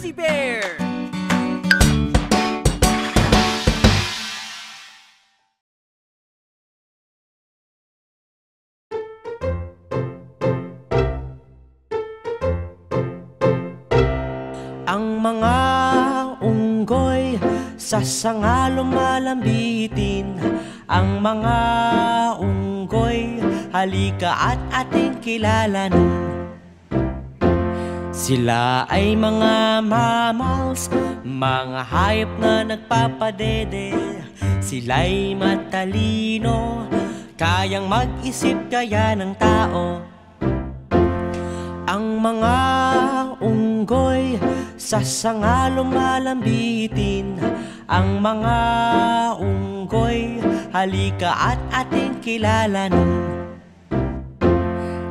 Fuzzy Bear! Ang mga unggoy sa sanga lumalambitin. Ang mga unggoy, halika at ating kilalanin. Sila ay mga mammals, mga hayop na nagpapadede. Sila'y matalino, kayang mag-isip gaya ng tao. Ang mga unggoy sa sanga lumalambitin. Ang mga unggoy, halika at ating kilalanin.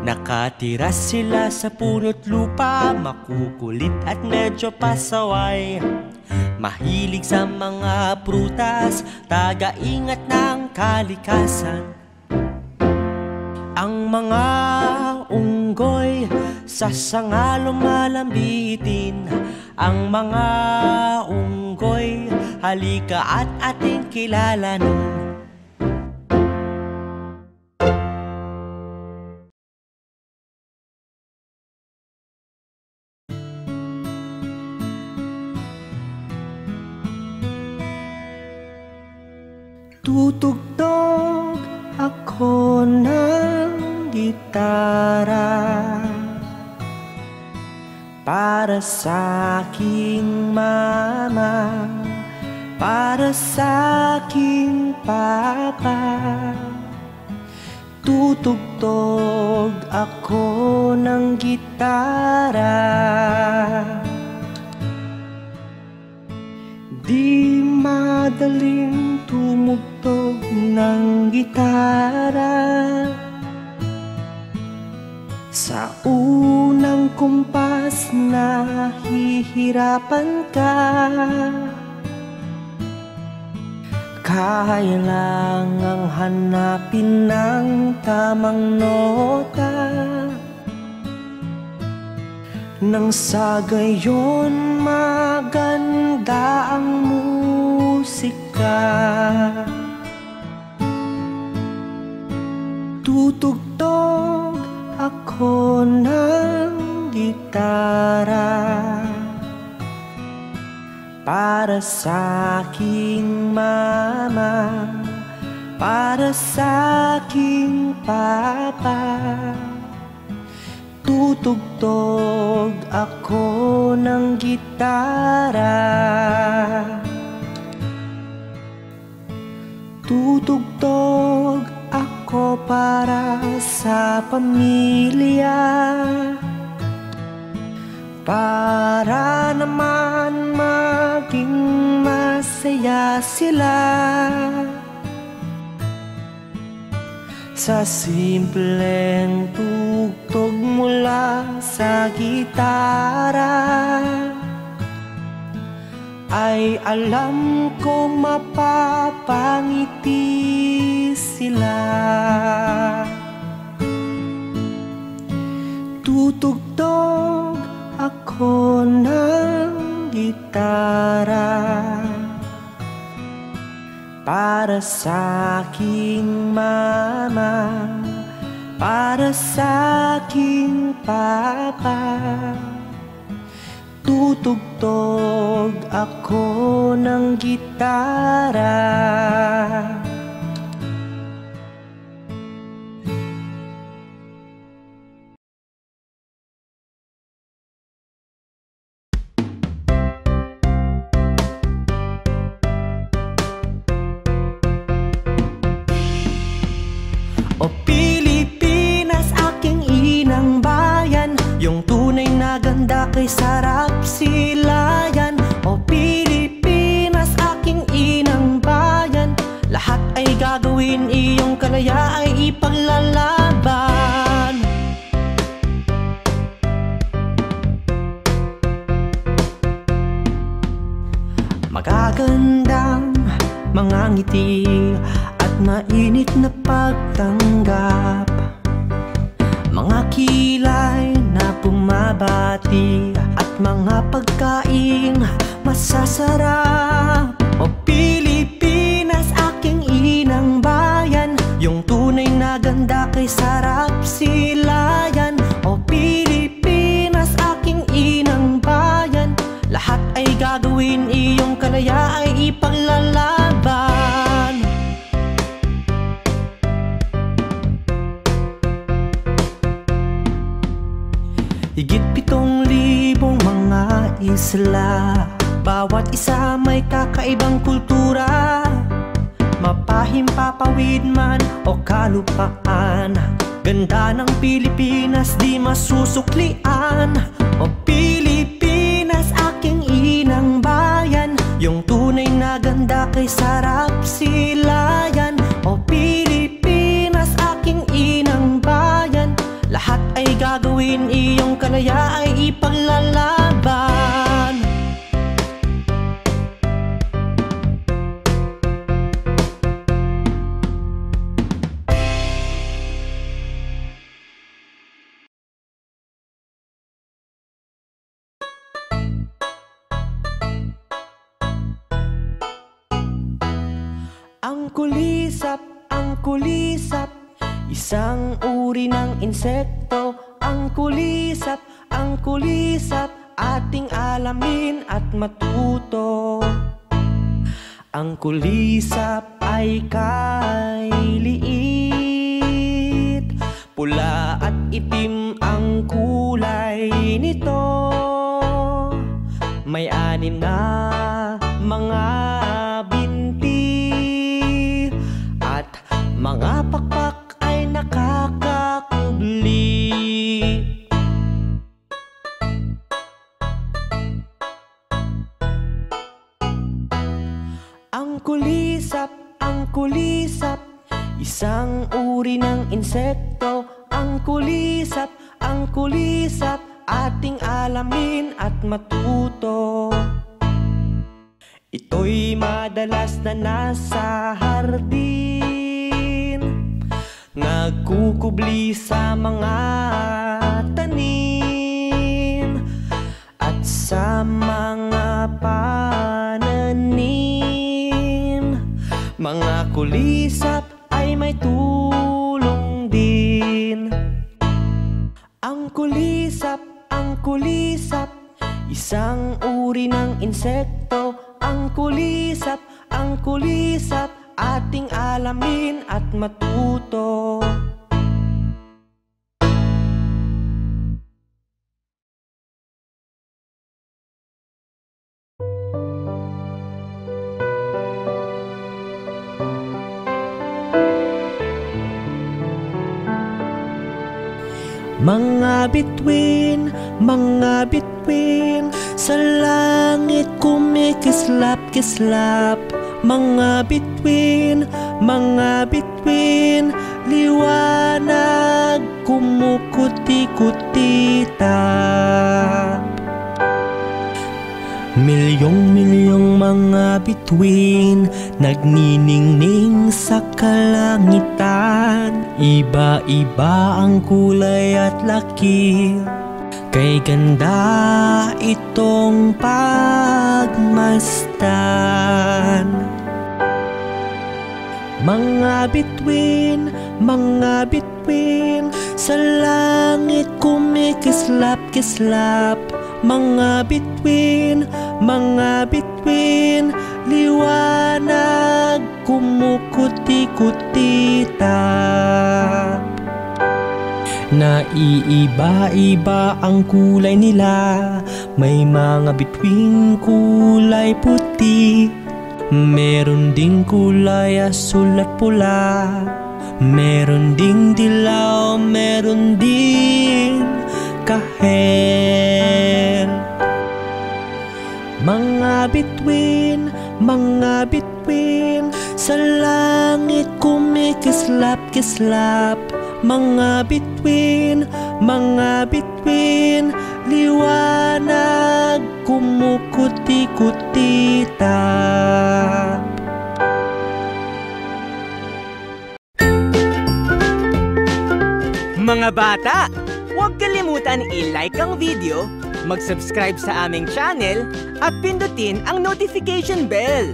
Nakatira sila sa puno't lupa, makukulit at medyo pasaway. Mahilig sa mga prutas, taga-ingat ng kalikasan. Ang mga unggoy sa sanga lumalambitin. Ang mga unggoy, halika at ating kilalanin. Tutugtog ako ng gitara para sa aking mama, para sa aking papa. Tutugtog ako ng gitara. Di madaling tumugtog ng gitara. Sa unang kumpas nahihirapan ka. Kailangang hanapin ng tamang nota, nang sa gayon maganda ang musika. Tutugtog ako ng gitara para sa aking mama, para sa aking papa. Tutugtog ako ng gitara. Tutugtog ako para sa pamilya, para naman maging masaya sila. Sa simpleng tugtog mula sa gitara ay alam kong mapapangiti sila. Tutugtog ako ng gitara para sa aking mama, para sa aking papa. Tutugtog ako ng gitara. O Pilipinas, aking inang bayan, yung tunay na ganda kay sarap silayan. O Pilipinas, aking inang bayan, lahat ay gagawin, iyong kalaya ay ipaglalaban. Magagandang mga ngiti at mainit na pagtanggap, mga kilay na bumabati at mga pagkain masasarap. O Pilipinas, aking inang bayan, yung tunay na ganda kay sarap silayan. O Pilipinas, aking inang bayan, lahat ay gagawin, iyong kalaya ay ipaglalaban. Higit 7,000 mga isla, bawat isa may kakaibang kultura. Mapahimpapawid man o kalupaan, ganda ng Pilipinas di masusuklian. O Pilipinas, aking inang bayan, yung tunay na ganda kay sarap silayan. O Pilipinas, aking inang bayan, lahat ay gagawin, iyong kalaya ay ipaglalaban. Ang kulisap, isang uri ng insekto. Ang kulisap, ating alamin at matuto. Ang kulisap ay kailiit, pula at itim ang kulay nito. May 6 na mga binti at mga pakpak ay nakakakubli. Ang kulisap, isang uri ng insekto. Ang kulisap, ating alamin at matuto. Ito'y madalas na nasa hardin, nagkukubli sa mga tanim at sa mga pananim. Mga kulisap ay may tulong din. Ang kulisap, isang uri ng insekto. Ang kulisap, ating alamin at matuto. Mga bituin, sa langit kumikislap-kislap. Mga bituin, liwanag kumukuti-kutitap. Milyong-milyong mga bituin nagniningning sa kalangitan. Iba-iba ang kulay at laki, kay ganda itong pagmasdan. Mga bituin, sa langit kumikislap-kislap. Mga bituin, liwanag kumukuti-kutitap. Naiiba-iba ang kulay nila. May mga bituin kulay puti, meron ding kulay asul at pula, meron ding dilaw, meron ding kahel. Mga bituin, sa langit kumikislap-kislap. Mga bituin, liwanag kumukuti-kutitap. Mga bata, huwag kalimutan kalimutan i-like ang video, mag-subscribe sa aming channel, at pindutin ang notification bell.